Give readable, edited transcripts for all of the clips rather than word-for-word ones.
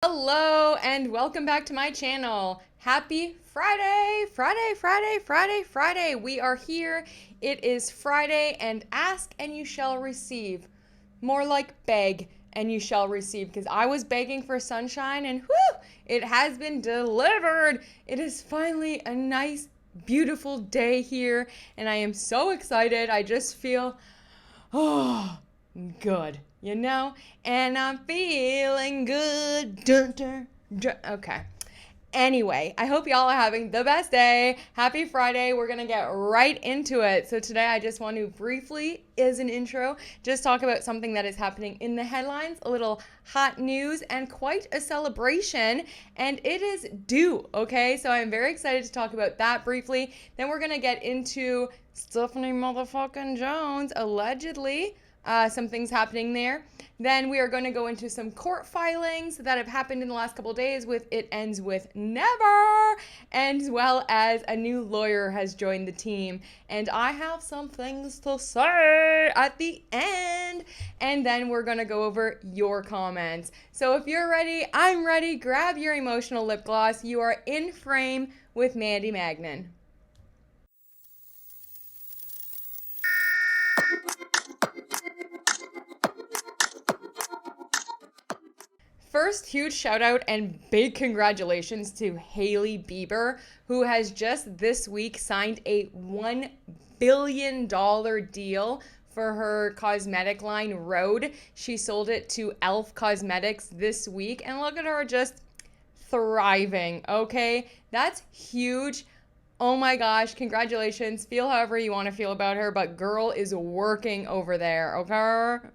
Hello and welcome back to my channel. Happy Friday, Friday. We are here. It is Friday and ask and you shall receive. More like beg and you shall receive, because I was begging for sunshine and whoo, it has been delivered. It is finally a nice, beautiful day here and I am so excited. I just feel, good, and I'm feeling good. Dun, dun, dun. Okay. Anyway, I hope y'all are having the best day. Happy Friday. We're going to get right into it. So today I just want to briefly, as an intro, just talk about something that is happening in the headlines, a little hot news and quite a celebration, and it is due, okay? So I'm very excited to talk about that briefly. Then we're going to get into Stephanie motherfucking Jones, allegedly. Some things happening there. Then we are going to go into some court filings that have happened in the last couple days with It Ends With Never, as well as a new lawyer has joined the team. And I have some things to say at the end. And then we're going to go over your comments. So if you're ready, I'm ready. Grab your emotional lip gloss. You are in frame with Mandy Magnan. First, huge shout out and big congratulations to Hailey Bieber, who has just this week signed a $1 billion deal for her cosmetic line Rhode. She sold it to Elf Cosmetics this week, and look at her just thriving, okay? That's huge. Oh my gosh, congratulations. Feel however you want to feel about her, but girl is working over there, okay?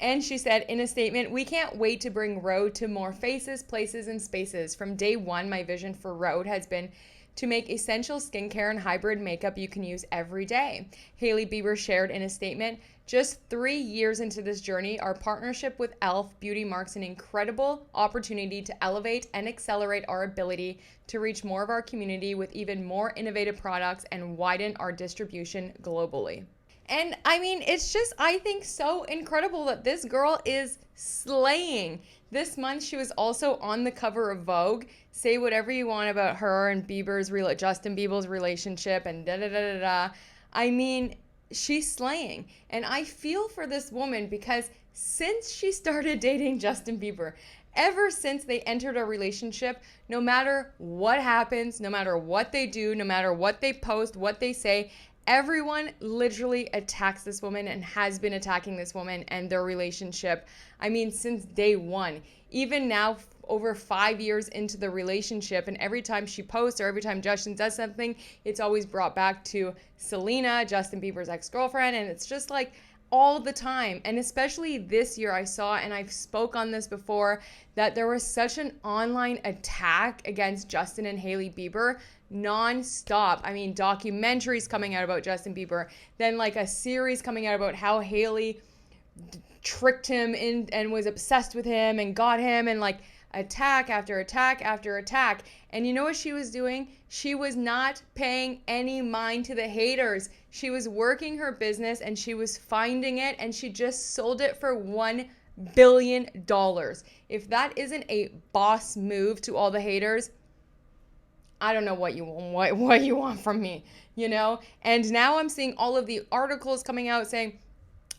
And she said in a statement, "We can't wait to bring Rhode to more faces, places, and spaces. From day one, my vision for Rhode has been to make essential skincare and hybrid makeup you can use every day." Hailey Bieber shared in a statement, "Just 3 years into this journey, our partnership with e.l.f. Beauty marks an incredible opportunity to elevate and accelerate our ability to reach more of our community with even more innovative products and widen our distribution globally." And I mean, it's just, I think, so incredible that this girl is slaying. This month, she was also on the cover of Vogue. Say whatever you want about her and Justin Bieber's relationship and da-da-da-da-da. I mean, she's slaying. And I feel for this woman because since she started dating Justin Bieber, ever since they entered a relationship, no matter what happens, no matter what they do, no matter what they post, what they say, everyone literally attacks this woman and has been attacking this woman and their relationship. I mean, since day one. Even now, over 5 years into the relationship, and every time she posts or every time Justin does something, it's always brought back to Selena, Justin Bieber's ex-girlfriend, and it's just like all the time. And especially this year, I saw, and I've spoke on this before, that there was such an online attack against Justin and Hailey Bieber non-stop. I mean, documentaries coming out about Justin Bieber, then like a series coming out about how Hailey tricked him in and was obsessed with him and got him, and like attack after attack after attack. And you know what she was doing? She was not paying any mind to the haters. She was working her business and she was finding it, and she just sold it for $1 billion. If that isn't a boss move to all the haters, I don't know what you want from me, And now I'm seeing all of the articles coming out saying,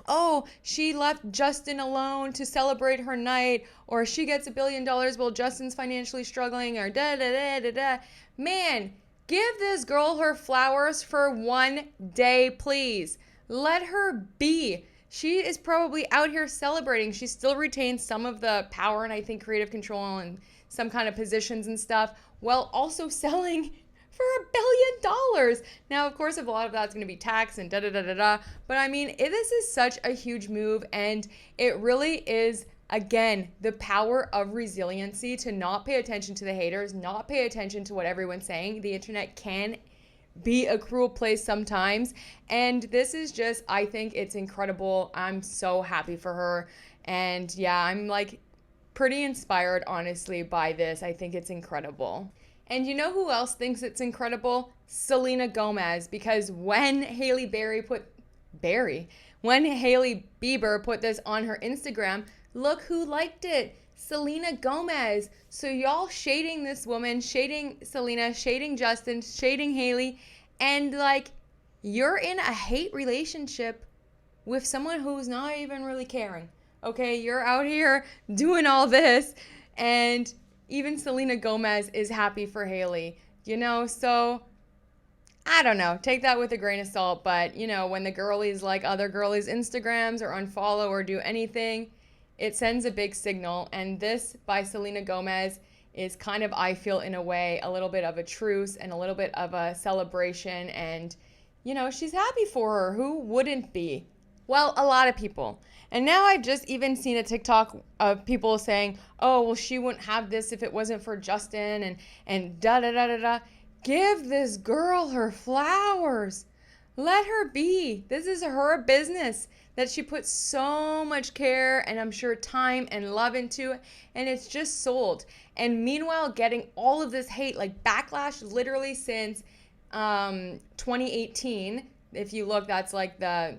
"Oh, she left Justin alone to celebrate her night," or "She gets $1 billion while Justin's financially struggling," or da da da da da. Man, give this girl her flowers for one day, please. Let her be. She is probably out here celebrating. She still retains some of the power and I think creative control and some kind of positions and stuff, while also selling for $1 billion. Now, of course, if a lot of that's going to be tax and da-da-da-da-da, but I mean, this is such a huge move, and it really is, again, the power of resiliency to not pay attention to the haters, not pay attention to what everyone's saying. The internet can be a cruel place sometimes, and this is just, I think it's incredible. I'm so happy for her, and yeah, I'm like pretty inspired, honestly, by this. I think it's incredible. And you know who else thinks it's incredible? Selena Gomez, because when Hailey Bieber put this on her Instagram, look who liked it. Selena Gomez. So y'all shading this woman, shading Selena, shading Justin, shading Hailey, and like you're in a hate relationship with someone who's not even really caring. Okay, you're out here doing all this, and even Selena Gomez is happy for Hailey, so I don't know. Take that with a grain of salt, but when the girlies like other girlies' Instagrams or unfollow or do anything, it sends a big signal. And this by Selena Gomez is kind of, I feel in a way, a little bit of a truce and a little bit of a celebration. And, she's happy for her. Who wouldn't be? Well, a lot of people. And now I've just even seen a TikTok of people saying, oh, well, she wouldn't have this if it wasn't for Justin and da-da-da-da-da. Give this girl her flowers. Let her be. This is her business that she put so much care and I'm sure time and love into, and it's just sold. And meanwhile, getting all of this hate, like backlash literally since 2018. If you look, that's like the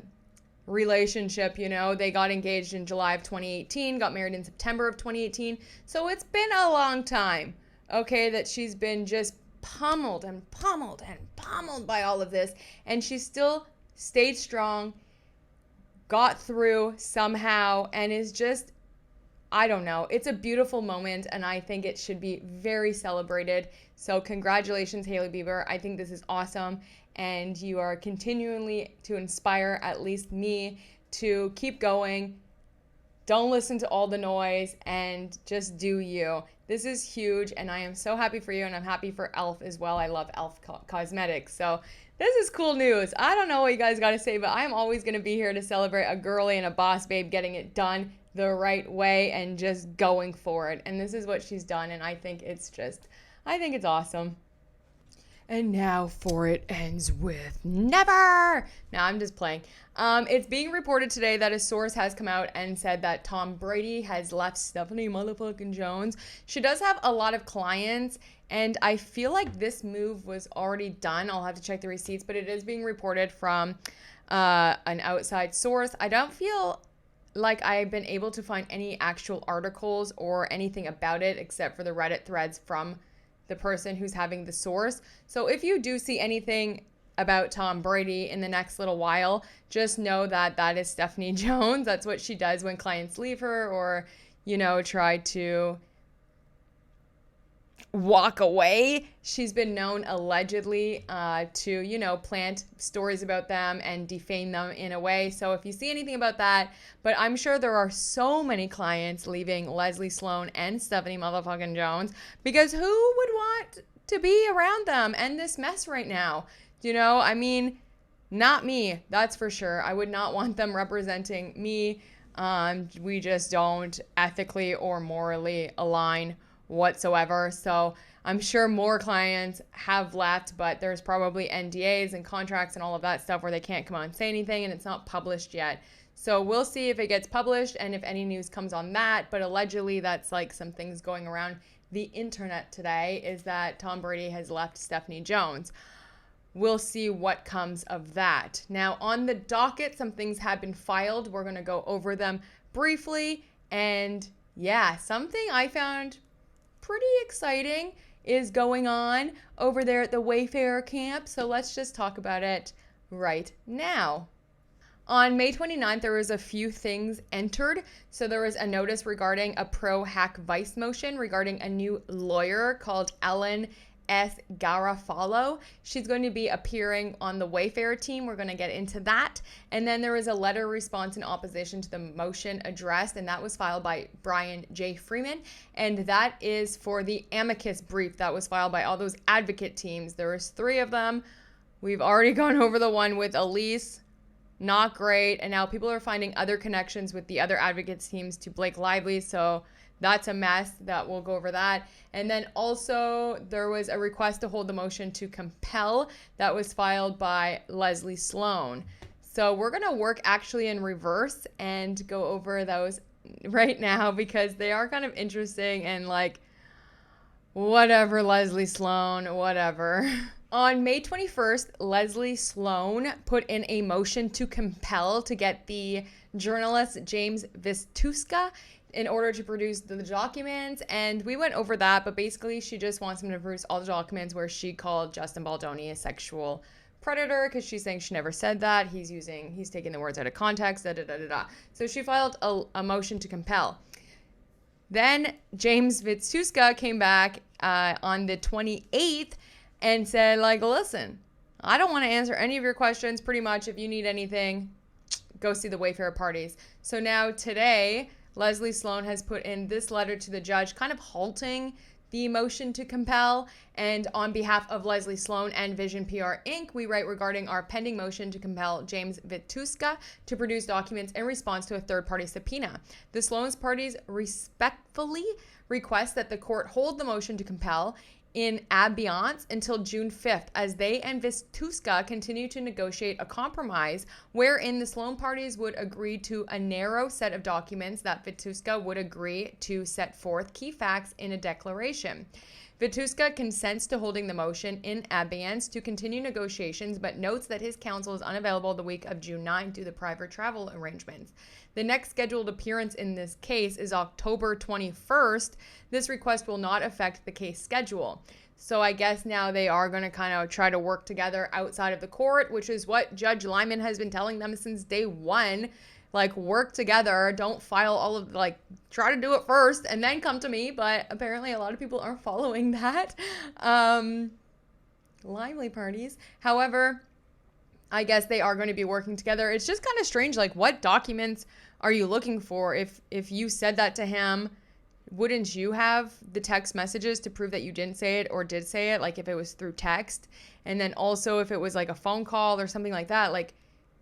relationship, they got engaged in July of 2018, got married in September of 2018. So it's been a long time, okay, that she's been just pummeled and pummeled and pummeled by all of this, and she still stayed strong, got through somehow, and is just, I don't know, it's a beautiful moment, and I think it should be very celebrated. So congratulations, Hailey Bieber. I think this is awesome, and you are continually to inspire at least me to keep going. Don't listen to all the noise and just do you. This is huge, and I am so happy for you, and I'm happy for e.l.f. as well. I love e.l.f. cosmetics. So this is cool news. I don't know what you guys got to say, but I'm always going to be here to celebrate a girly and a boss babe getting it done the right way and just going for it. And this is what she's done, and I think it's awesome. And now for It Ends With Never. No, I'm just playing. It's being reported today that a source has come out and said that Tom Brady has left Stephanie motherfucking Jones. She does have a lot of clients, and I feel like this move was already done. I'll have to check the receipts, but it is being reported from an outside source. I don't feel like I've been able to find any actual articles or anything about it except for the Reddit threads from the person who's having the source. So if you do see anything about Tom Brady in the next little while, just know that that is Stephanie Jones. That's what she does when clients leave her or, try to walk away. She's been known allegedly to, plant stories about them and defame them in a way. So if you see anything about that, but I'm sure there are so many clients leaving Leslie Sloan and Stephanie motherfucking Jones because who would want to be around them and this mess right now? Not me, that's for sure. I would not want them representing me. We just don't ethically or morally align whatsoever. So I'm sure more clients have left, but there's probably NDAs and contracts and all of that stuff where they can't come out and say anything, and it's not published yet. So we'll see if it gets published and if any news comes on that. But allegedly, that's like some things going around the internet today is that Tom Brady has left Stephanie Jones. We'll see what comes of that. Now, on the docket, some things have been filed. We're going to go over them briefly. And yeah, something I found pretty exciting is going on over there at the Wayfarer camp. So let's just talk about it right now. On May 29th, there was a few things entered. So there was a notice regarding a pro-hack vice motion regarding a new lawyer called Ellen S. Garofalo. She's going to be appearing on the Wayfarer team. We're going to get into that. And then there was a letter response in opposition to the motion addressed, and that was filed by Brian J. Freeman. And that is for the amicus brief that was filed by all those advocate teams. There was 3 of them. We've already gone over the one with Elise. Not great. And now people are finding other connections with the other advocates teams to Blake Lively. So that's a mess. That we'll go over that. And then also there was a request to hold the motion to compel that was filed by Leslie Sloan. So we're going to work actually in reverse and go over those right now because they are kind of interesting and like whatever, Leslie Sloan, whatever. On May 21st, Leslie Sloan put in a motion to compel to get the journalist James Vistuska in order to produce the documents. And we went over that, but basically she just wants him to produce all the documents where she called Justin Baldoni a sexual predator, because she's saying she never said that. He's taking the words out of context, So she filed a motion to compel. Then James Vitsuska came back on the 28th and said, like, listen, I don't want to answer any of your questions. Pretty much, if you need anything, go see the Wayfarer parties. So now today, Leslie Sloan has put in this letter to the judge, kind of halting the motion to compel. And on behalf of Leslie Sloan and Vision PR Inc., we write regarding our pending motion to compel James Vitsuska to produce documents in response to a third-party subpoena. The Sloan's parties respectfully request that the court hold the motion to compel in abeyance until June 5th, as they and Vitsuska continue to negotiate a compromise wherein the Sloan parties would agree to a narrow set of documents that Vitsuska would agree to set forth key facts in a declaration. Vitsuska consents to holding the motion in abeyance to continue negotiations, but notes that his counsel is unavailable the week of June 9 due to private travel arrangements. The next scheduled appearance in this case is October 21st. This request will not affect the case schedule. So I guess now they are going to kind of try to work together outside of the court, which is what Judge Lyman has been telling them since day one. Like, work together, don't file all of, like, try to do it first and then come to me. But apparently a lot of people aren't following that. Lively parties. However, I guess they are going to be working together. It's just kind of strange. Like, what documents are you looking for? If you said that to him, wouldn't you have the text messages to prove that you didn't say it or did say it? Like, if it was through text, and then also if it was like a phone call or something like that, like,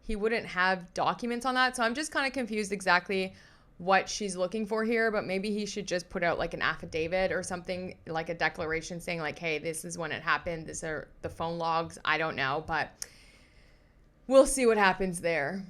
he wouldn't have documents on that. So I'm just kind of confused exactly what she's looking for here, but maybe he should just put out like an affidavit or something, like a declaration saying like, hey, this is when it happened. These are the phone logs. I don't know, but we'll see what happens there.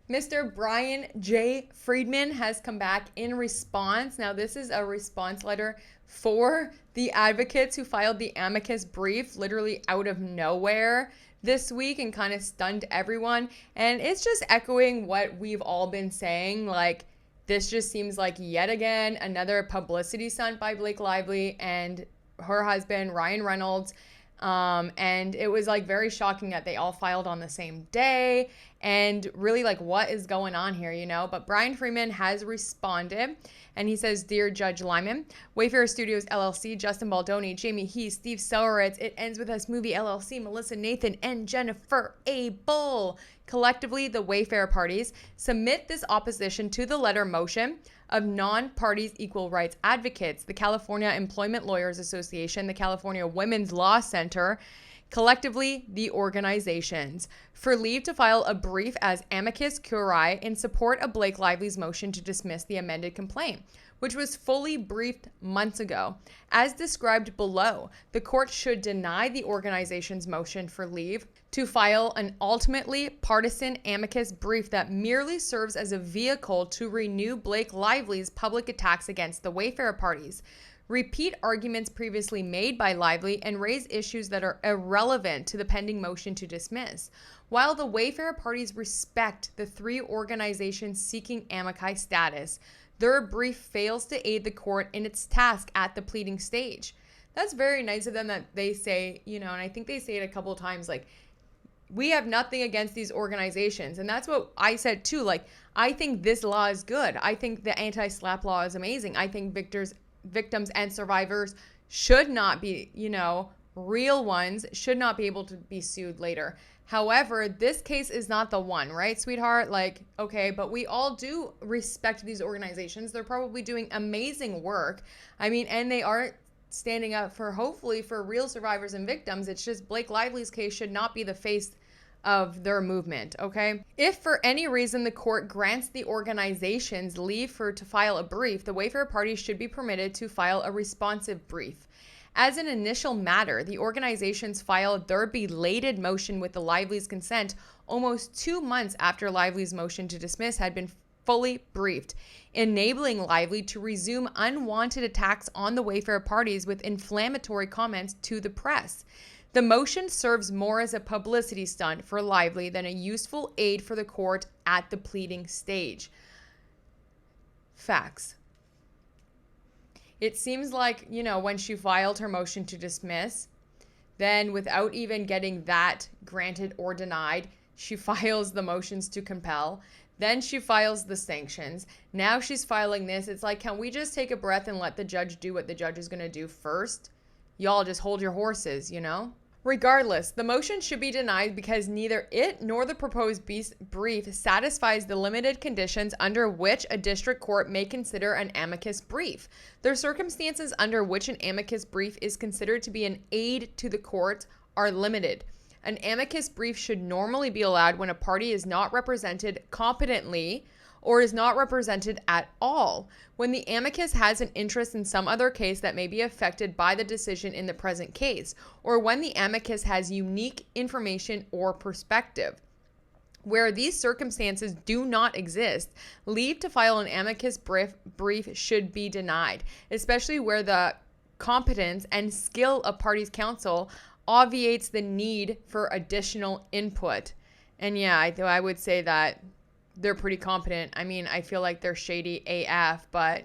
Mr. Brian J. Friedman has come back in response. Now, this is a response letter for the advocates who filed the amicus brief literally out of nowhere this week and kind of stunned everyone. And it's just echoing what we've all been saying. Like, this just seems like yet again another publicity stunt by Blake Lively and her husband, Ryan Reynolds. And it was like very shocking that they all filed on the same day, and really like, what is going on here, you know? But Brian Freeman has responded, and he says, Dear Judge Lyman, Wayfarer Studios LLC, Justin Baldoni, Jamie Heath, Steve Soweritz, It Ends With Us Movie LLC, Melissa Nathan, and Jennifer Abel, collectively the Wayfarer parties, submit this opposition to the letter motion of non-parties equal rights advocates, the California Employment Lawyers Association, the California Women's Law Center, collectively the organizations, for leave to file a brief as amicus curiae in support of Blake Lively's motion to dismiss the amended complaint, which was fully briefed months ago. As described below, the court should deny the organization's motion for leave to file an ultimately partisan amicus brief that merely serves as a vehicle to renew Blake Lively's public attacks against the Wayfarer parties, repeat arguments previously made by Lively, and raise issues that are irrelevant to the pending motion to dismiss. While the Wayfarer parties respect the three organizations seeking amici status, their brief fails to aid the court in its task at the pleading stage. That's very nice of them that they say, you know, and I think they say it a couple of times, like, we have nothing against these organizations. And that's what I said too. Like, I think this law is good. I think the anti-SLAPP law is amazing. I think victims and survivors should not be, you know, real ones should not be able to be sued later. However, this case is not the one, right, sweetheart? Like, okay, but we all do respect these organizations. They're probably doing amazing work. I mean, and they are standing up for, hopefully, for real survivors and victims. It's just Blake Lively's case should not be the face of their movement, okay? If for any reason the court grants the organizations leave to file a brief, the Wayfarer parties should be permitted to file a responsive brief. As an initial matter, the organizations filed their belated motion with the Lively's consent almost 2 months after Lively's motion to dismiss had been fully briefed, enabling Lively to resume unwanted attacks on the Wayfarer parties with inflammatory comments to the press. The motion serves more as a publicity stunt for Lively than a useful aid for the court at the pleading stage. Facts. It seems like, when she filed her motion to dismiss, then without even getting that granted or denied, she files the motions to compel. Then she files the sanctions. Now she's filing this. It's like, can we just take a breath and let the judge do what the judge is going to do first? Y'all just hold your horses, Regardless, the motion should be denied because neither it nor the proposed brief satisfies the limited conditions under which a district court may consider an amicus brief. The circumstances under which an amicus brief is considered to be an aid to the court are limited. An amicus brief should normally be allowed when a party is not represented competently or is not represented at all, when the amicus has an interest in some other case that may be affected by the decision in the present case, or when the amicus has unique information or perspective. Where these circumstances do not exist, leave to file an amicus brief should be denied, especially where the competence and skill of parties' counsel obviates the need for additional input. And yeah, I would say that they're pretty competent. I mean, I feel like they're shady AF, but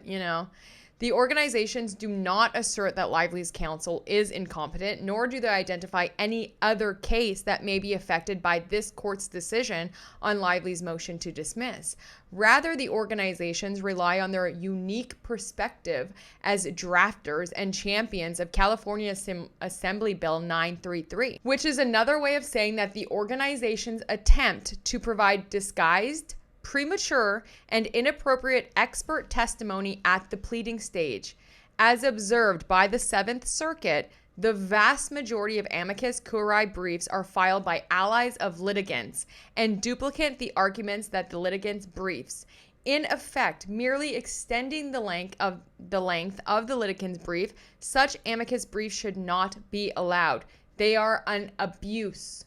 the organizations do not assert that Lively's counsel is incompetent, nor do they identify any other case that may be affected by this court's decision on Lively's motion to dismiss. Rather, the organizations rely on their unique perspective as drafters and champions of California Assembly Bill 933, which is another way of saying that the organizations attempt to provide disguised, premature, and inappropriate expert testimony at the pleading stage. As observed by the Seventh Circuit, the vast majority of amicus curiae briefs are filed by allies of litigants and duplicate the arguments that the litigants' briefs, in effect merely extending the length of the litigant's brief. Such amicus briefs should not be allowed. They are an abuse.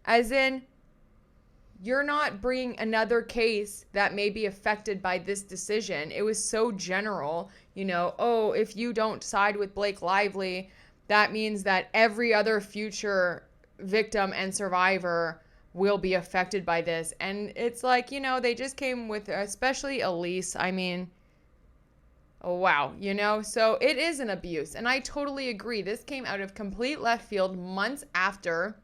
As in, you're not bringing another case that may be affected by this decision. It was so general, if you don't side with Blake Lively, that means that every other future victim and survivor will be affected by this. And it's like, they just came with, especially Elise. I mean, oh, wow, so it is an abuse. And I totally agree. This came out of complete left field months after.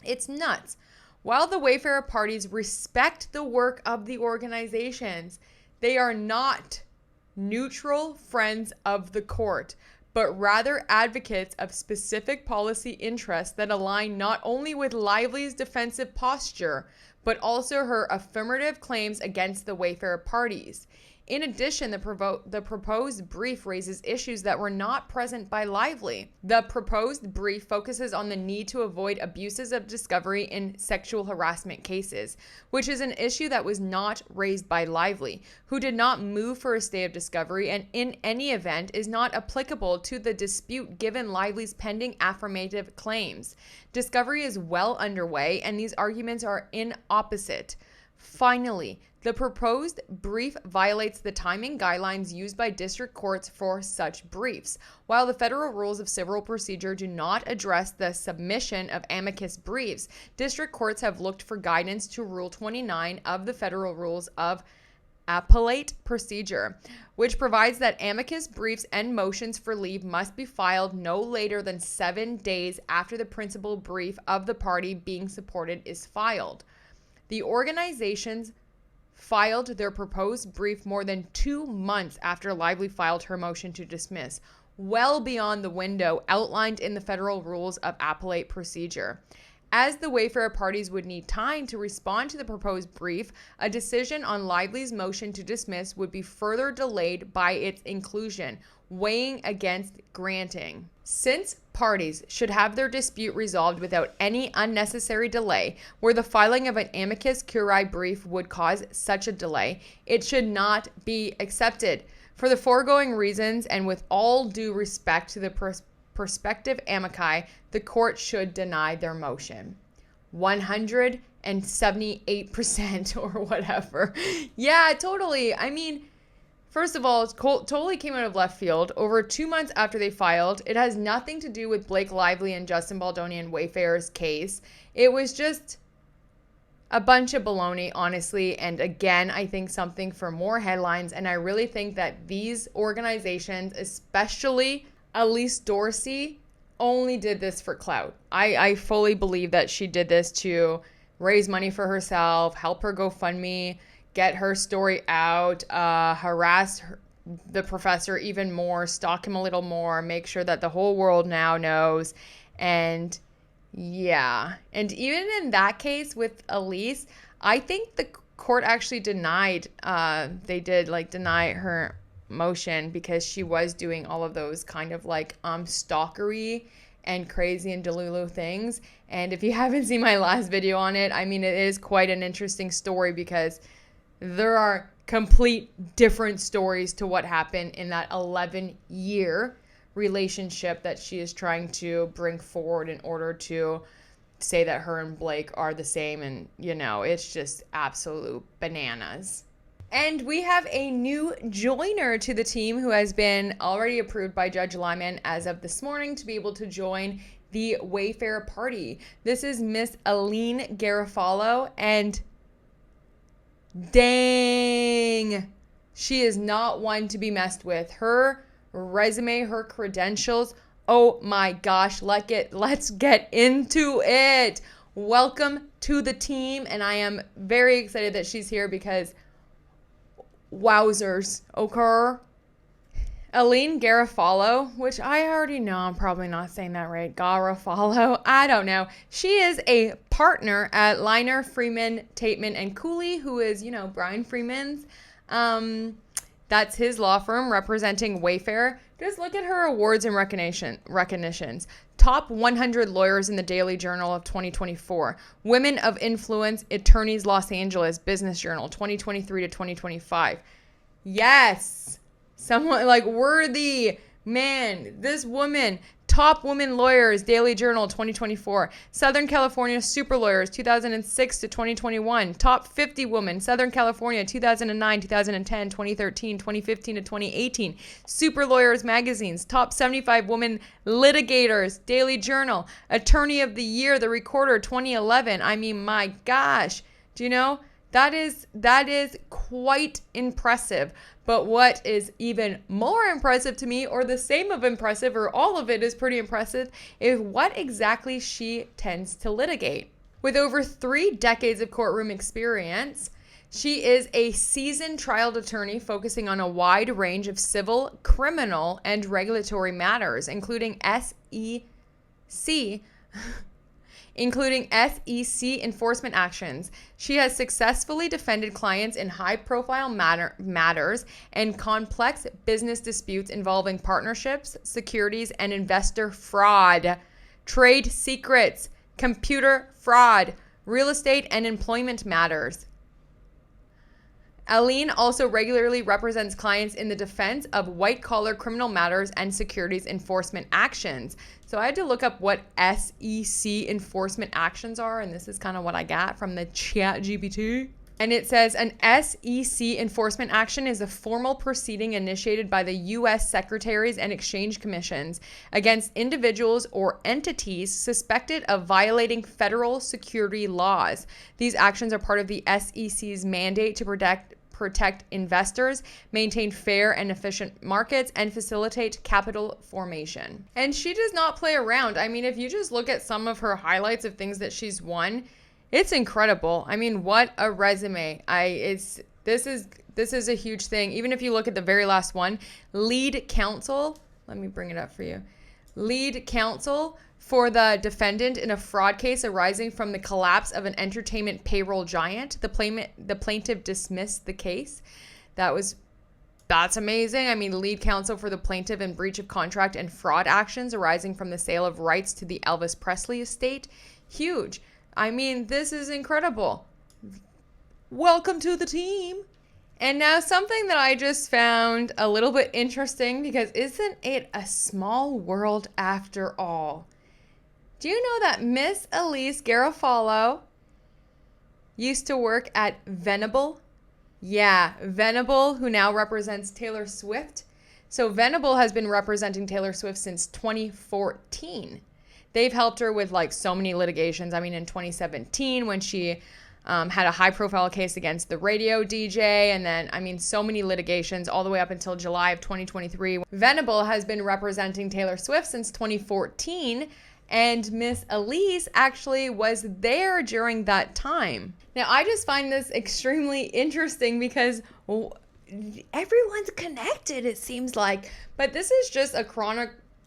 It's nuts. While the Wayfarer parties respect the work of the organizations, they are not neutral friends of the court, but rather advocates of specific policy interests that align not only with Lively's defensive posture, but also her affirmative claims against the Wayfarer parties. In addition, the proposed brief raises issues that were not present by Lively. The proposed brief focuses on the need to avoid abuses of discovery in sexual harassment cases, which is an issue that was not raised by Lively, who did not move for a stay of discovery and in any event is not applicable to the dispute given Lively's pending affirmative claims. Discovery is well underway and these arguments are inopposite. Finally, the proposed brief violates the timing guidelines used by district courts for such briefs. While the federal rules of civil procedure do not address the submission of amicus briefs, district courts have looked for guidance to Rule 29 of the Federal Rules of Appellate Procedure, which provides that amicus briefs and motions for leave must be filed no later than 7 days after the principal brief of the party being supported is filed. The organizations filed their proposed brief more than 2 months after Lively filed her motion to dismiss, well beyond the window outlined in the Federal Rules of Appellate Procedure. As the Wayfarer parties would need time to respond to the proposed brief, a decision on Lively's motion to dismiss would be further delayed by its inclusion, weighing against granting. Since parties should have their dispute resolved without any unnecessary delay, where the filing of an amicus curiae brief would cause such a delay, it should not be accepted. For the foregoing reasons, and with all due respect to the prospective amici, the court should deny their motion. 178% or whatever. Yeah, totally. I mean, first of all, it totally came out of left field. Over 2 months after they filed, it has nothing to do with Blake Lively and Justin Baldoni and Wayfarer's case. It was just a bunch of baloney, honestly. And again, I think something for more headlines. And I really think that these organizations, especially Elise Dorsey, only did this for clout. I fully believe that she did this to raise money for herself, help her GoFundMe, get her story out, harass the professor even more, stalk him a little more, make sure that the whole world now knows. And yeah. And even in that case with Elise, I think the court actually denied, they did like deny her motion because she was doing all of those kind of like stalkery and crazy and delulu things. And if you haven't seen my last video on it, I mean, it is quite an interesting story because there are complete different stories to what happened in that 11-year relationship that she is trying to bring forward in order to say that her and Blake are the same. And, you know, it's just absolute bananas. And we have a new joiner to the team who has been already approved by Judge Lyman as of this morning to be able to join the Wayfarer party. This is Miss Aline Garofalo, and dang, she is not one to be messed with. Her resume, her credentials, oh my gosh, let's get into it. Welcome to the team, and I am very excited that she's here because wowzers, okay? Aline Garofalo, which I already know, I'm probably not saying that right. Garofalo, I don't know. She is a partner at Liner, Freeman, Tateman, and Cooley, who is, you know, Brian Freeman's. That's his law firm representing Wayfarer. Just look at her awards and recognitions. Top 100 lawyers in the Daily Journal of 2024. Women of Influence, Attorneys Los Angeles, Business Journal, 2023 to 2025. Yes. Someone like worthy. Man, this woman. Top Women Lawyers, Daily Journal, 2024. Southern California Super Lawyers, 2006 to 2021. Top 50 Women, Southern California, 2009, 2010, 2013, 2015 to 2018. Super Lawyers Magazines. Top 75 Women Litigators, Daily Journal. Attorney of the Year, The Recorder, 2011. I mean, my gosh. Do you know? That is quite impressive. But what is even more impressive to me, or the same of impressive, or all of it is pretty impressive, is what exactly she tends to litigate. With over 3 decades of courtroom experience, she is a seasoned trial attorney focusing on a wide range of civil, criminal, and regulatory matters, including SEC enforcement actions. She has successfully defended clients in high-profile matters and complex business disputes involving partnerships, securities, and investor fraud, trade secrets, computer fraud, real estate, and employment matters. Aline also regularly represents clients in the defense of white-collar criminal matters and securities enforcement actions. So I had to look up what SEC enforcement actions are, and this is kind of what I got from the ChatGPT. And it says an SEC enforcement action is a formal proceeding initiated by the U.S. Securities and Exchange Commissions against individuals or entities suspected of violating federal security laws. These actions are part of the SEC's mandate to protect investors, maintain fair and efficient markets, and facilitate capital formation. And she does not play around. I mean, if you just look at some of her highlights of things that she's won, it's incredible. I mean, what a resume. This is a huge thing. Even if you look at the very last one, lead counsel, let me bring it up for you. Lead counsel for the defendant in a fraud case arising from the collapse of an entertainment payroll giant. The plaintiff dismissed the case. That's amazing. I mean, lead counsel for the plaintiff in breach of contract and fraud actions arising from the sale of rights to the Elvis Presley estate. Huge. I mean, this is incredible. Welcome to the team. And now something that I just found a little bit interesting, because isn't it a small world after all? Do you know that Miss Elise Garofalo used to work at Venable? Yeah, Venable, who now represents Taylor Swift. So Venable has been representing Taylor Swift since 2014. They've helped her with like so many litigations. I mean, in 2017, when she had a high-profile case against the radio DJ, and then, so many litigations all the way up until July of 2023. Venable has been representing Taylor Swift since 2014, and Miss Elise actually was there during that time. Now, I just find this extremely interesting because everyone's connected, it seems like. But this is just a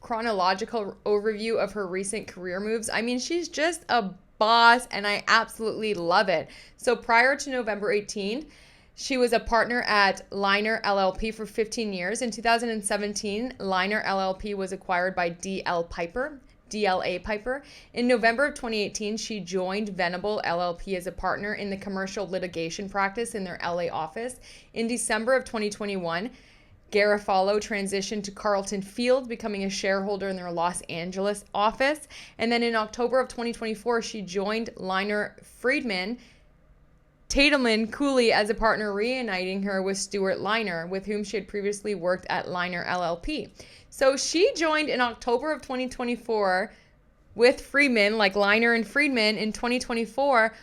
chronological overview of her recent career moves. She's just a boss, and I absolutely love it. So prior to November 18, she was a partner at Liner LLP for 15 years. In 2017, Liner LLP was acquired by DLA Piper. In November of 2018, she joined Venable LLP as a partner in the commercial litigation practice in their LA office. In December of 2021, Garofalo transitioned to Carlton Field, becoming a shareholder in their Los Angeles office. And then in October of 2024, she joined Liner Friedman Tatelman Cooley as a partner, reuniting her with Stuart Liner, with whom she had previously worked at Liner LLP. So she joined in October of 2024 with Friedman, like Liner and Friedman in 2024.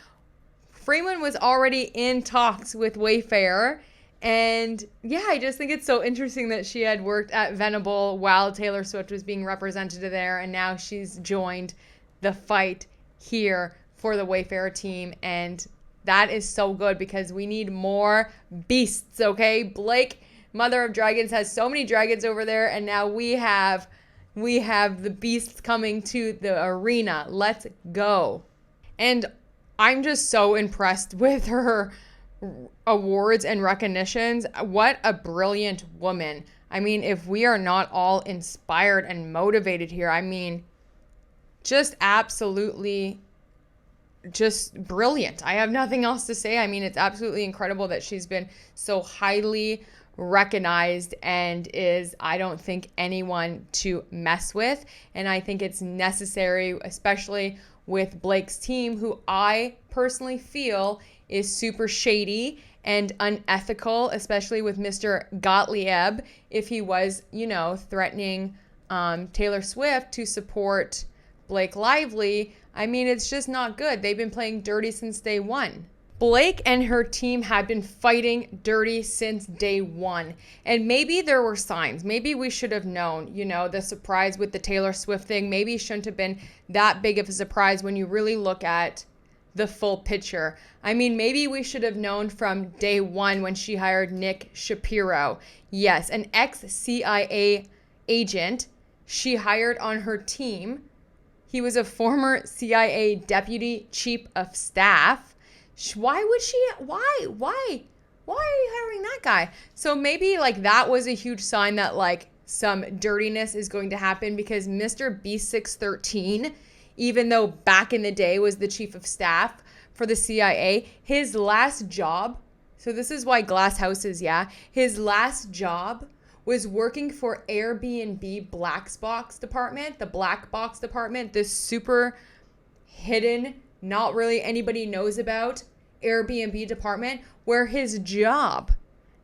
Friedman was already in talks with Wayfarer. And yeah, I just think it's so interesting that she had worked at Venable while Taylor Swift was being represented there. And now she's joined the fight here for the Wayfarer team. And that is so good because we need more beasts, okay? Blake, Mother of Dragons, has so many dragons over there, and now we have the beasts coming to the arena. Let's go. And I'm just so impressed with her awards and recognitions. What a brilliant woman. If we are not all inspired and motivated here, just absolutely just brilliant. I have nothing else to say. It's absolutely incredible that she's been so highly recognized and is, I don't think, anyone to mess with. And I think it's necessary, especially with Blake's team, who I personally feel is super shady and unethical, especially with Mr. Gottlieb, if he was, threatening Taylor Swift to support Blake Lively. It's just not good. They've been playing dirty since day one. Blake and her team had been fighting dirty since day one. And maybe there were signs. Maybe we should have known, the surprise with the Taylor Swift thing. Maybe it shouldn't have been that big of a surprise when you really look at the full picture. Maybe we should have known from day one when she hired Nick Shapiro. Yes, an ex-CIA agent she hired on her team. He was a former CIA deputy chief of staff. Why are you hiring that guy? So maybe that was a huge sign that some dirtiness is going to happen, because Mr. B613, even though back in the day was the chief of staff for the CIA, his last job, so this is why glass houses, his last job was working for Airbnb Black Box Department, this super hidden, not really anybody knows about Airbnb department, where his job,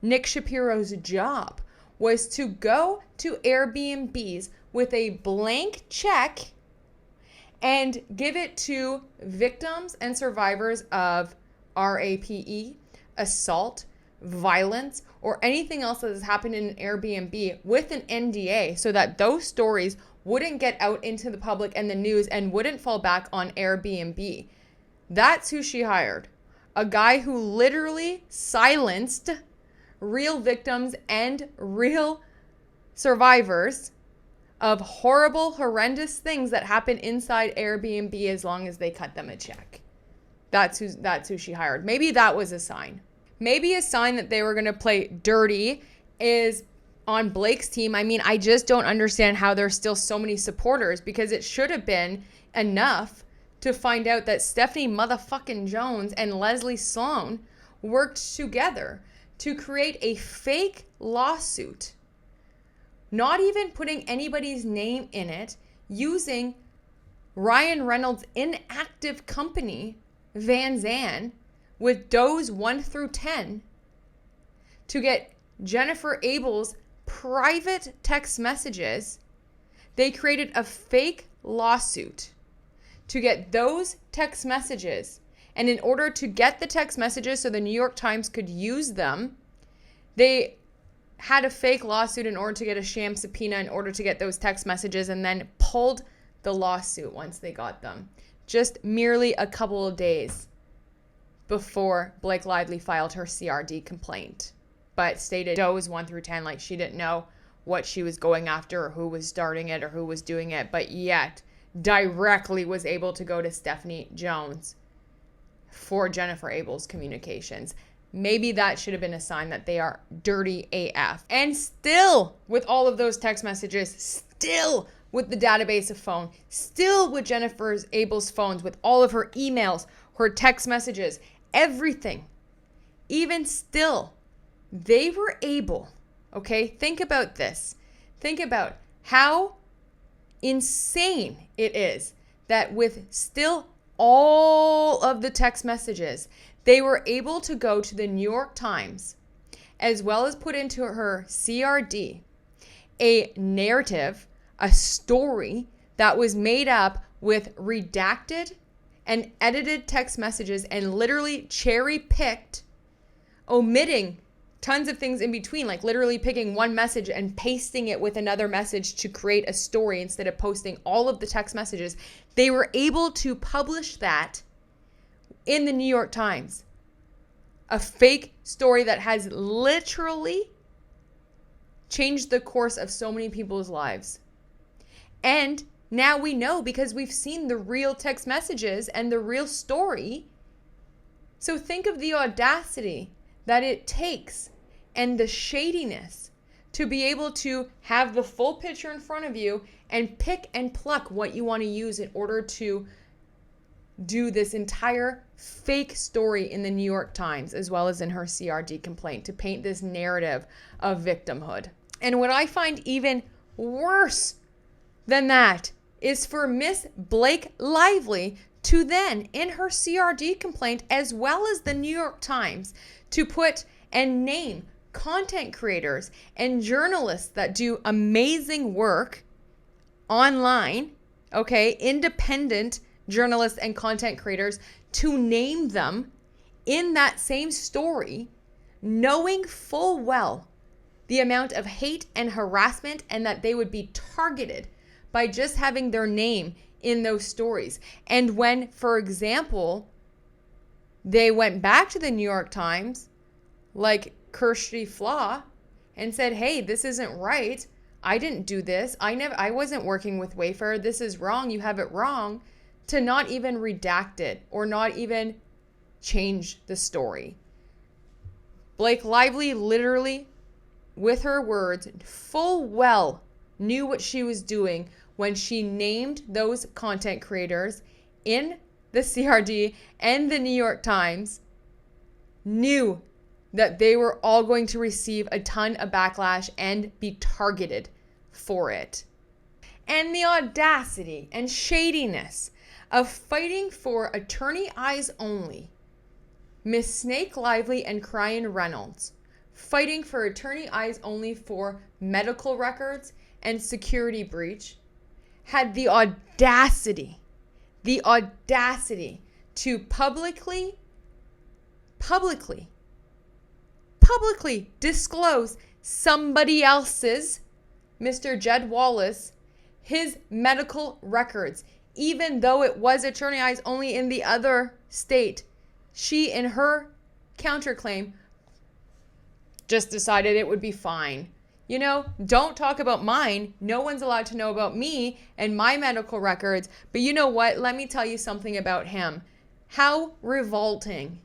Nick Shapiro's job, was to go to Airbnbs with a blank check and give it to victims and survivors of RAPE, assault, violence, or anything else that has happened in an Airbnb with an NDA, so that those stories wouldn't get out into the public and the news and wouldn't fall back on Airbnb. That's who she hired. A guy who literally silenced real victims and real survivors of horrible, horrendous things that happen inside Airbnb as long as they cut them a check. That's who she hired. Maybe that was a sign. Maybe a sign that they were going to play dirty is on Blake's team. I just don't understand how there's still so many supporters, because it should have been enough to find out that Stephanie motherfucking Jones and Leslie Sloan worked together to create a fake lawsuit, not even putting anybody's name in it, using Ryan Reynolds' inactive company, Van Zandt, with does 1 through 10, to get Jennifer Abel's private text messages. They created a fake lawsuit to get those text messages And in order to get the text messages so the New York Times could use them, they had a fake lawsuit in order to get a sham subpoena in order to get those text messages, and then pulled the lawsuit once they got them. Just merely a couple of days before Blake Lively filed her CRD complaint. But stated does 1 through 10, like she didn't know what she was going after or who was starting it or who was doing it, but yet directly was able to go to Stephanie Jones for Jennifer Abel's communications. Maybe that should have been a sign that they are dirty AF. And still, with all of those text messages, still with the database of phone, still with Jennifer Abel's phones, with all of her emails, her text messages, everything, even still, they were able, okay? Think about this. Think about how insane it is that with still all of the text messages, they were able to go to the New York Times, as well as put into her CRD a narrative, a story that was made up with redacted and edited text messages and literally cherry-picked, omitting tons of things in between, like literally picking one message and pasting it with another message to create a story instead of posting all of the text messages. They were able to publish that in the New York Times. A fake story that has literally changed the course of so many people's lives. And now we know because we've seen the real text messages and the real story. So think of the audacity that it takes and the shadiness to be able to have the full picture in front of you and pick and pluck what you want to use in order to do this entire fake story in the New York Times, as well as in her CRD complaint, to paint this narrative of victimhood. And what I find even worse than that is for Miss Blake Lively to then, in her CRD complaint, as well as the New York Times, to put and name content creators and journalists that do amazing work online, okay, independent journalists and content creators, to name them in that same story, knowing full well the amount of hate and harassment and that they would be targeted by just having their name in those stories. And when, for example, they went back to the New York Times, like Kirsty Flaw, and said, hey, this isn't right. I didn't do this. I wasn't working with Wayfarer. This is wrong. You have it wrong. To not even redact it or not even change the story. Blake Lively literally, with her words, full well knew what she was doing when she named those content creators in the CRD and the New York Times, knew that they were all going to receive a ton of backlash and be targeted for it. And the audacity and shadiness of fighting for attorney eyes only, Miss Snake Lively and Cryan Reynolds, fighting for attorney eyes only for medical records and security breach, had the audacity to publicly disclose somebody else's, Mr. Jed Wallace, his medical records, even though it was attorney eyes only in the other state. She, in her counterclaim, just decided it would be fine. You know, don't talk about mine. No one's allowed to know about me and my medical records. But you know what? Let me tell you something about him. How revolting.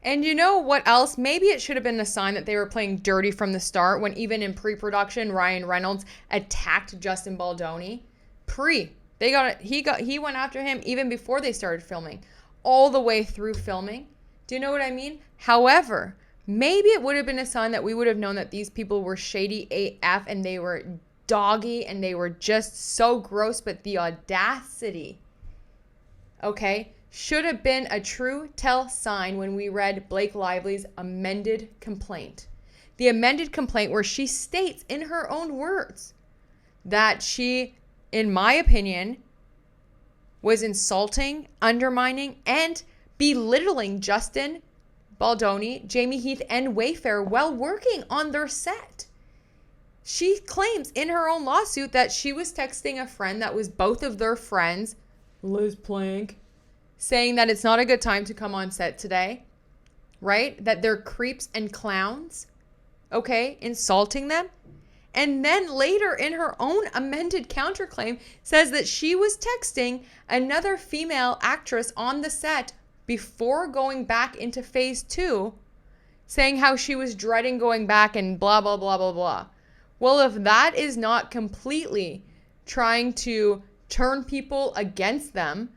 And you know what else? Maybe it should have been a sign that they were playing dirty from the start, when even in pre-production, Ryan Reynolds attacked Justin Baldoni. He went after him even before they started filming, all the way through filming. Do you know what I mean? However, maybe it would have been a sign that we would have known that these people were shady AF and they were doggy and they were just so gross. But the audacity, okay, should have been a true tell sign when we read Blake Lively's amended complaint. The amended complaint where she states in her own words that she, in my opinion, was insulting, undermining, and belittling Justin, Baldoni, Jamie Heath, and Wayfarer while working on their set. She claims in her own lawsuit that she was texting a friend that was both of their friends, Liz Plank, saying that it's not a good time to come on set today, right? That they're creeps and clowns, okay? Insulting them. And then later in her own amended counterclaim says that she was texting another female actress on the set before going back into phase 2, saying how she was dreading going back and blah, blah, blah, blah, blah. Well, if that is not completely trying to turn people against them,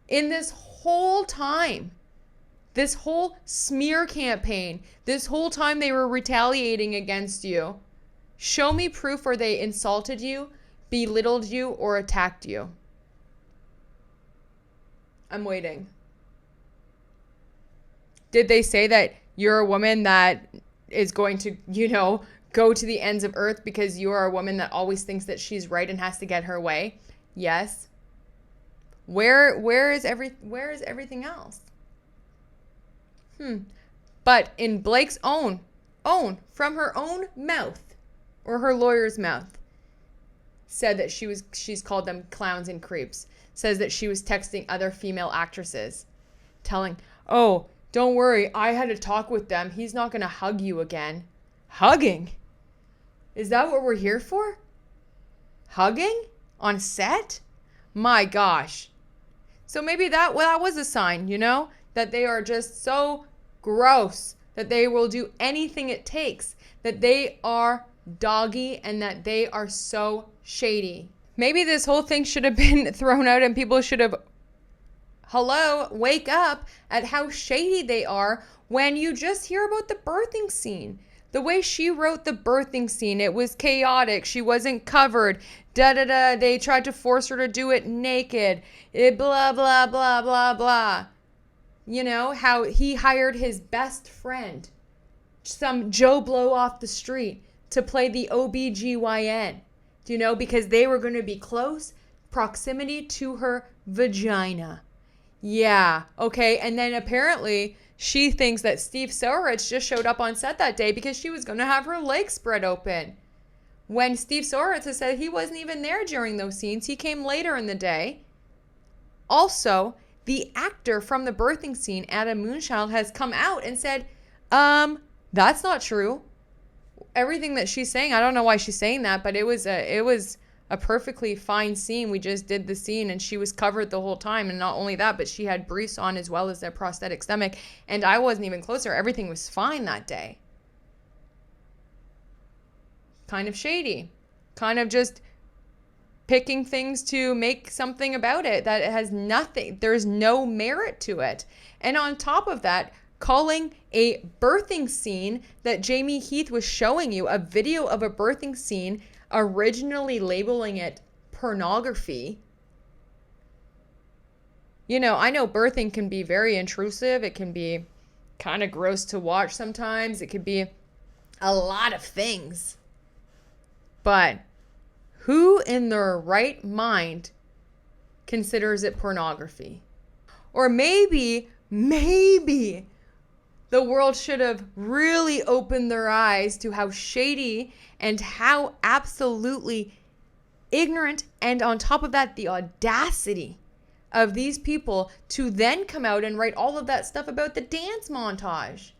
in this whole time, this whole smear campaign, this whole time they were retaliating against you, show me proof where they insulted you, belittled you, or attacked you. I'm waiting. Did they say that you're a woman that is going to, go to the ends of earth because you are a woman that always thinks that she's right and has to get her way? Yes. Where is everything else? But in Blake's own, from her own mouth, or her lawyer's mouth, said that she's called them clowns and creeps. Says that she was texting other female actresses, telling, oh, don't worry, I had a talk with them. He's not going to hug you again. Hugging? Is that what we're here for? Hugging? On set? My gosh. So maybe that was a sign, that they are just so gross, that they will do anything it takes, that they are doggy, and that they are so shady. Maybe this whole thing should have been thrown out and people should have, wake up at how shady they are when you just hear about the birthing scene. The way she wrote the birthing scene, it was chaotic. She wasn't covered. They tried to force her to do it naked. Blah, blah, blah, blah, blah. How he hired his best friend, some Joe Blow off the street, to play the OBGYN. Because they were going to be close proximity to her vagina. Yeah, okay. And then apparently she thinks that Steve Soaretz just showed up on set that day because she was going to have her legs spread open. When Steve Soaretz has said he wasn't even there during those scenes. He came later in the day. Also, the actor from the birthing scene, Adam Moonchild, has come out and said, that's not true. Everything that she's saying, I don't know why she's saying that, but it was a perfectly fine scene. We just did the scene and she was covered the whole time. And not only that, but she had briefs on as well as their prosthetic stomach. And I wasn't even closer. Everything was fine that day. Kind of shady. Kind of just picking things to make something about it that it has nothing. There's no merit to it. And on top of that, calling a birthing scene that Jamie Heath was showing you, a video of a birthing scene, originally labeling it pornography. I know birthing can be very intrusive. It can be kind of gross to watch sometimes. It could be a lot of things. But who in their right mind considers it pornography? Or maybe the world should have really opened their eyes to how shady and how absolutely ignorant, and on top of that, the audacity of these people to then come out and write all of that stuff about the dance montage.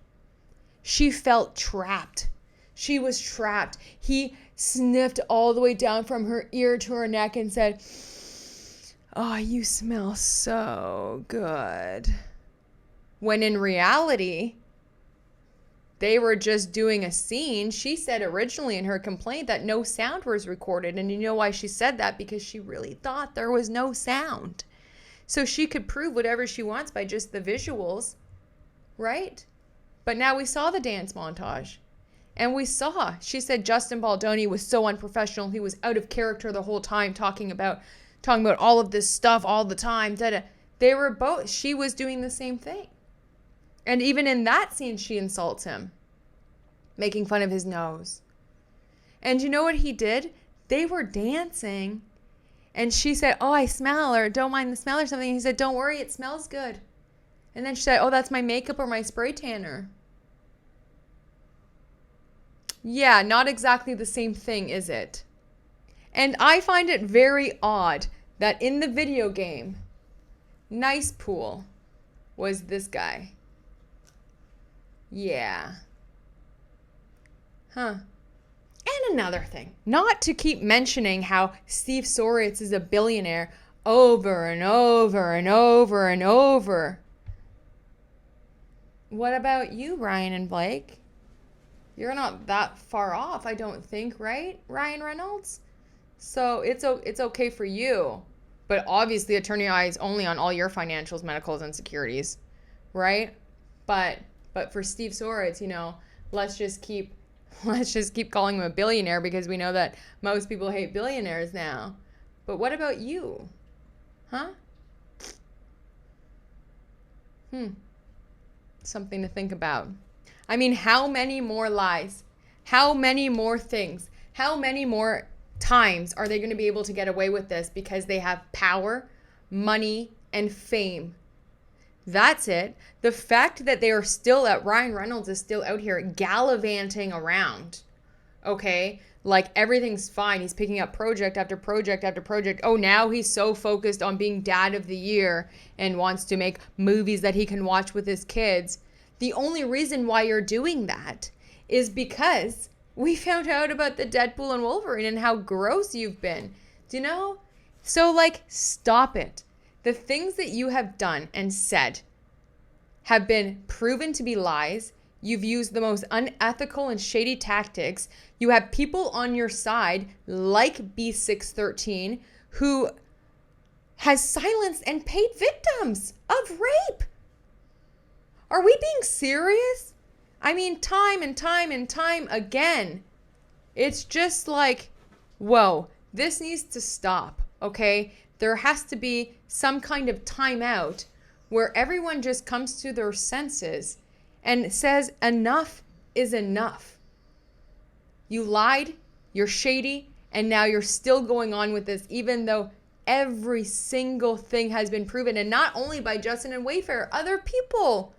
She felt trapped. She was trapped. He sniffed all the way down from her ear to her neck and said, "Oh, you smell so good." When in reality, they were just doing a scene. She said originally in her complaint that no sound was recorded. And you know why she said that? Because she really thought there was no sound. So she could prove whatever she wants by just the visuals, right? But now we saw the dance montage. And we saw, she said Justin Baldoni was so unprofessional. He was out of character the whole time, talking about all of this stuff all the time. They were both, she was doing the same thing. And even in that scene, she insults him, making fun of his nose. And you know what he did? They were dancing. And she said, "Oh, I smell," or "Don't mind the smell," or something. He said, "Don't worry, it smells good." And then she said, oh, that's my makeup or my spray tanner. Yeah, not exactly the same thing, is it? And I find it very odd that in the video game, Nice Pool was this guy. Yeah. Huh. And another thing, not to keep mentioning how Steve Soritz is a billionaire over and over and over and over. What about you, Ryan and Blake? You're not that far off, I don't think, right, Ryan Reynolds? So it's okay for you. But obviously, attorney eyes only on all your financials, medicals, and securities, right? But for Steve Soritz, let's just keep calling him a billionaire because we know that most people hate billionaires now. But what about you? Huh? Something to think about. I mean, how many more lies? How many more things? How many more times are they going to be able to get away with this because they have power, money, and fame? That's it. The fact that Ryan Reynolds is still out here gallivanting around, okay? Like everything's fine. He's picking up project after project after project. Oh, now he's so focused on being dad of the year and wants to make movies that he can watch with his kids. The only reason why you're doing that is because we found out about the Deadpool and Wolverine and how gross you've been. Do you know? So, stop it. The things that you have done and said have been proven to be lies. You've used the most unethical and shady tactics. You have people on your side, like B613, who has silenced and paid victims of rape. Are we being serious? I mean, time and time and time again. It's just whoa, this needs to stop, okay? There has to be some kind of timeout where everyone just comes to their senses and says enough is enough. You lied, you're shady, and now you're still going on with this even though every single thing has been proven, and not only by Justin and Wayfarer, other people.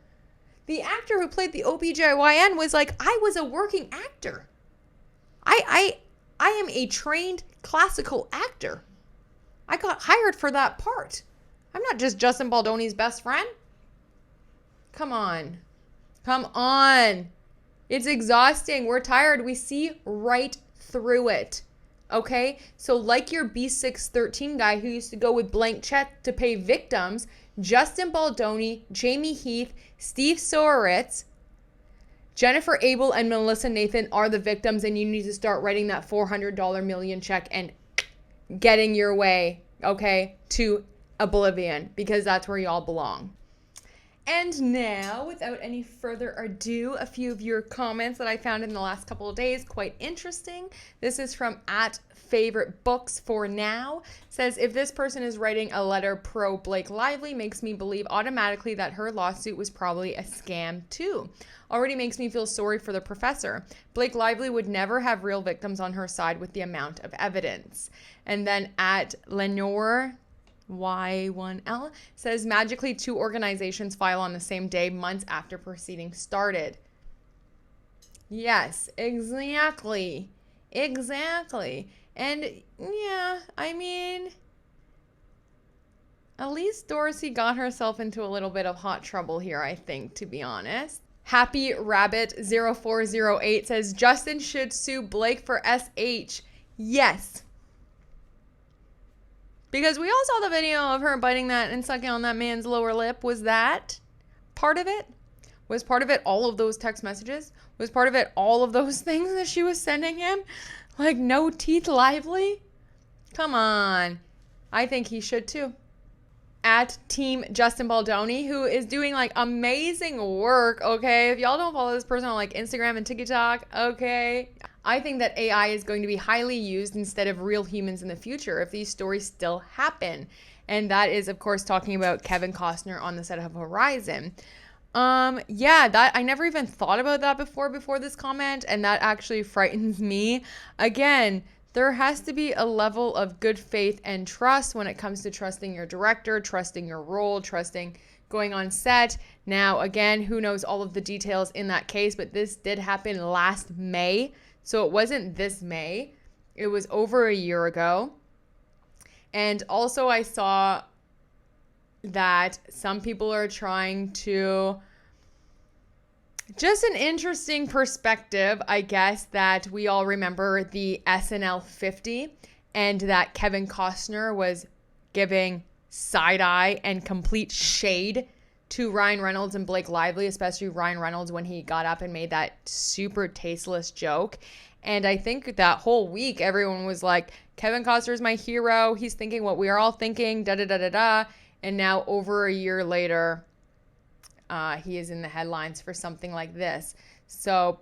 The actor who played the OBGYN was like, I was a working actor. I am a trained classical actor. I got hired for that part. I'm not just Justin Baldoni's best friend. Come on. Come on. It's exhausting. We're tired. We see right through it. Okay? So like your B613 guy who used to go with blank check to pay victims, Justin Baldoni, Jamie Heath, Steve Soritz, Jennifer Abel, and Melissa Nathan are the victims, and you need to start writing that $400 million check and getting your way, okay, to oblivion, because that's where y'all belong. And now, without any further ado, a few of your comments that I found in the last couple of days, quite interesting. This is from @FavoriteBooks4Now. Says, if this person is writing a letter pro Blake Lively, makes me believe automatically that her lawsuit was probably a scam too. Already makes me feel sorry for the professor. Blake Lively would never have real victims on her side with the amount of evidence. And then @Lenore Y1L says, magically 2 organizations file on the same day months after proceedings started. Yes, exactly. And yeah, I mean, at least Dorsey got herself into a little bit of hot trouble here, I think, to be honest. Happy Rabbit 0408 says, Justin should sue Blake for SH. Yes. Because we all saw the video of her biting that and sucking on that man's lower lip. Was that part of it? Was part of it all of those text messages? Was part of it all of those things that she was sending him? Like no teeth Lively? Come on. I think he should too. @Team Justin Baldoni, who is doing amazing work, okay? If y'all don't follow this person on Instagram and TikTok, okay? I think that AI is going to be highly used instead of real humans in the future if these stories still happen. And that is, of course, talking about Kevin Costner on the set of Horizon. That I never even thought about that before this comment, and that actually frightens me. Again, there has to be a level of good faith and trust when it comes to trusting your director, trusting your role, trusting going on set. Now, again, who knows all of the details in that case, but this did happen last May. So it wasn't this May. It was over a year ago. And also I saw that some people are trying to, just an interesting perspective, I guess, that we all remember the SNL 50 and that Kevin Costner was giving side eye and complete shade to Ryan Reynolds and Blake Lively, especially Ryan Reynolds when he got up and made that super tasteless joke. And I think that whole week, everyone was like, Kevin Costner's my hero. He's thinking what we are all thinking, da-da-da-da-da. And now over a year later, he is in the headlines for something like this. So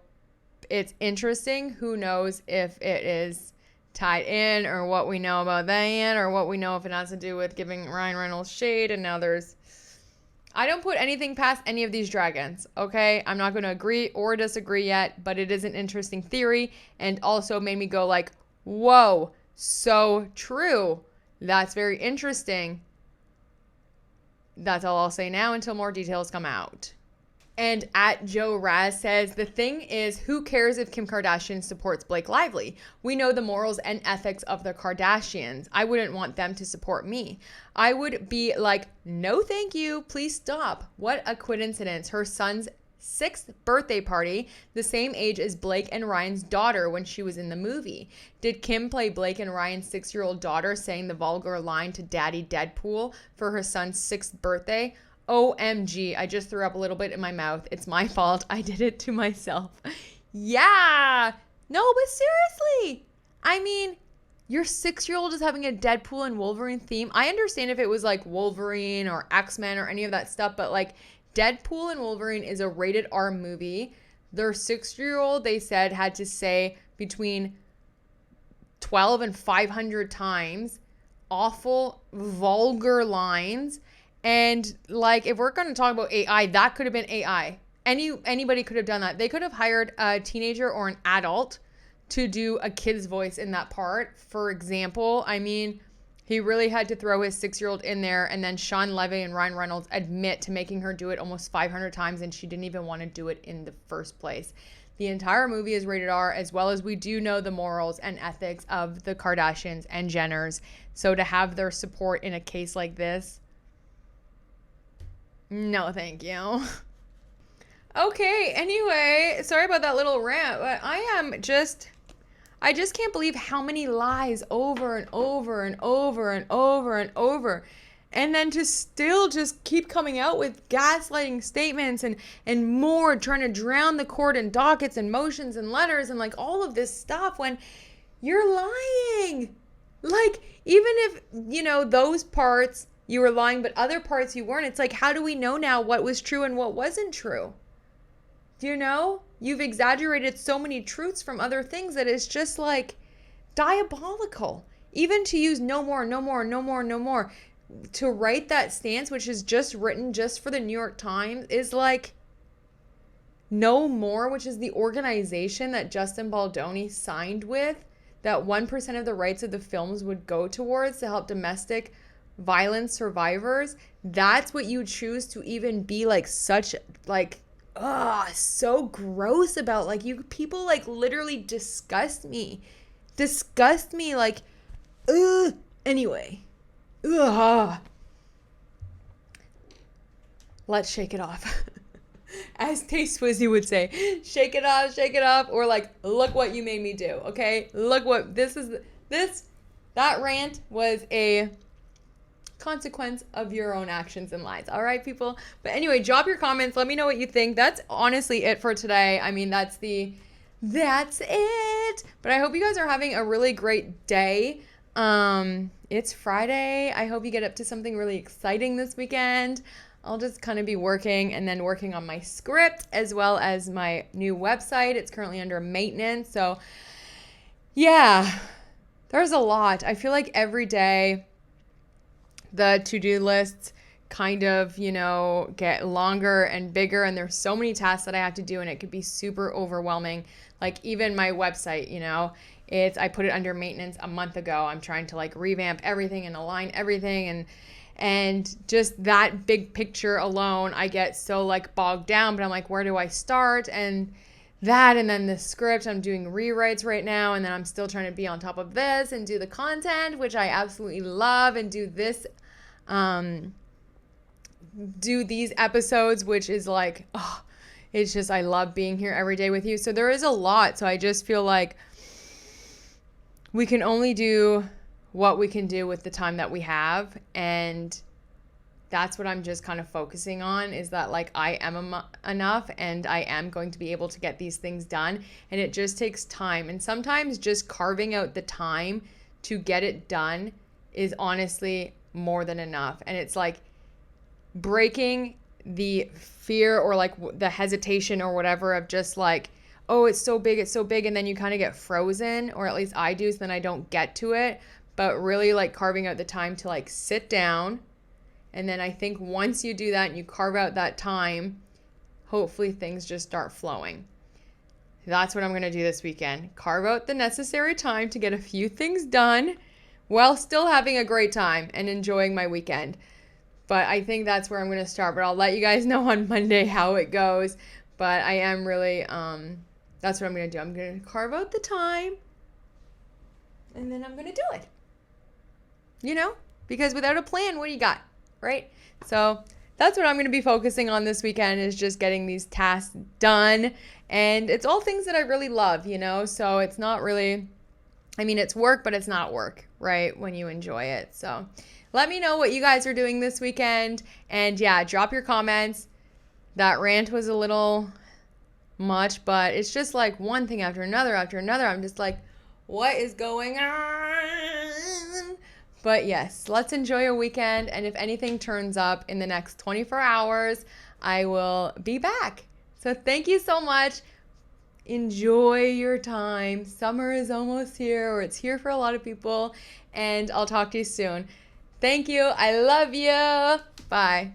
it's interesting. Who knows if it is tied in or what we know about that or what we know if it has to do with giving Ryan Reynolds shade. And now I don't put anything past any of these dragons, okay? I'm not going to agree or disagree yet, but it is an interesting theory and also made me go like, whoa, so true. That's very interesting. That's all I'll say now until more details come out. And at Joe Raz says, the thing is, who cares if Kim Kardashian supports Blake Lively? We know the morals and ethics of the Kardashians. I wouldn't want them to support me. I would be like, no, thank you. Please stop. What a coincidence. Her son's 6th birthday party, the same age as Blake and Ryan's daughter when she was in the movie. Did Kim play Blake and Ryan's 6-year-old daughter saying the vulgar line to Daddy Deadpool for her son's 6th birthday? OMG, I just threw up a little bit in my mouth. It's my fault. I did it to myself. Yeah. No, but seriously. I mean, your 6-year-old is having a Deadpool and Wolverine theme. I understand if it was like Wolverine or X-Men or any of that stuff, but like Deadpool and Wolverine is a rated R movie. Their 6-year-old, they said, had to say between 12 and 500 times awful, vulgar lines. And like, if we're going to talk about AI, that could have been AI. Anybody could have done that. They could have hired a teenager or an adult to do a kid's voice in that part. For example, I mean, he really had to throw his 6-year-old in there, and then Sean Levy and Ryan Reynolds admit to making her do it almost 500 times, and she didn't even want to do it in the first place. The entire movie is rated R, as well as we do know the morals and ethics of the Kardashians and Jenners. So to have their support in a case like this, no, thank you. Okay, anyway, sorry about that little rant, but I just can't believe how many lies over and over and over and over and over. And then to still just keep coming out with gaslighting statements and more, trying to drown the court in dockets and motions and letters and like all of this stuff when you're lying. Like, even if, you know, those parts you were lying, but other parts you weren't. It's like, how do we know now what was true and what wasn't true? Do you know? You've exaggerated so many truths from other things that it's just like diabolical. Even to use no more, no more, no more, no more. To write that stance, which is just written just for the New York Times, is like No More, which is the organization that Justin Baldoni signed with, that 1% of the rights of the films would go towards to help domestic violence survivors. That's what you choose to even be like such like so gross about. Like, you people like literally disgust me like anyway. Let's shake it off. As Tay Swizzy would say, shake it off, or like, look what you made me do. Okay, look what that rant was a consequence of your own actions and lies. All right, people. But anyway, drop your comments. Let me know what you think. That's honestly it for today. I mean, that's it. But I hope you guys are having a really great day. It's Friday. I hope you get up to something really exciting this weekend. I'll just kind of be working and then working on my script as well as my new website. It's currently under maintenance. So yeah, there's a lot. I feel like every day the to-do lists kind of, get longer and bigger, and there's so many tasks that I have to do, and it could be super overwhelming. Like even my website, I put it under maintenance a month ago. I'm trying to like revamp everything and align everything, and just that big picture alone, I get so like bogged down, but I'm like, where do I start? And then the script, I'm doing rewrites right now, and then I'm still trying to be on top of this and do the content, which I absolutely love, and do these episodes, which is like, it's just, I love being here every day with you. So there is a lot. So I just feel like we can only do what we can do with the time that we have. And that's what I'm just kind of focusing on, is that like I am enough, and I am going to be able to get these things done. And it just takes time. And sometimes just carving out the time to get it done is honestly more than enough. And it's like breaking the fear or like the hesitation or whatever of just like, oh, it's so big, and then you kind of get frozen, or at least I do, so then I don't get to it. But really like carving out the time to like sit down, and then I think once you do that and you carve out that time, hopefully things just start flowing. That's what I'm going to do this weekend. Carve out the necessary time to get a few things done while still having a great time and enjoying my weekend. But I think that's where I'm going to start. But I'll let you guys know on Monday how it goes. But I am really, that's what I'm going to do. I'm going to carve out the time, and then I'm going to do it. Because without a plan, what do you got, right? So that's what I'm going to be focusing on this weekend, is just getting these tasks done. And it's all things that I really love, So it's not really, it's work, but it's not work, right? When you enjoy it. So let me know what you guys are doing this weekend. And yeah, drop your comments. That rant was a little much, but it's just like one thing after another. I'm just like, what is going on? But yes, let's enjoy a weekend. And if anything turns up in the next 24 hours, I will be back. So thank you so much. Enjoy your time. Summer is almost here, or it's here for a lot of people. And I'll talk to you soon. Thank you. I love you. Bye.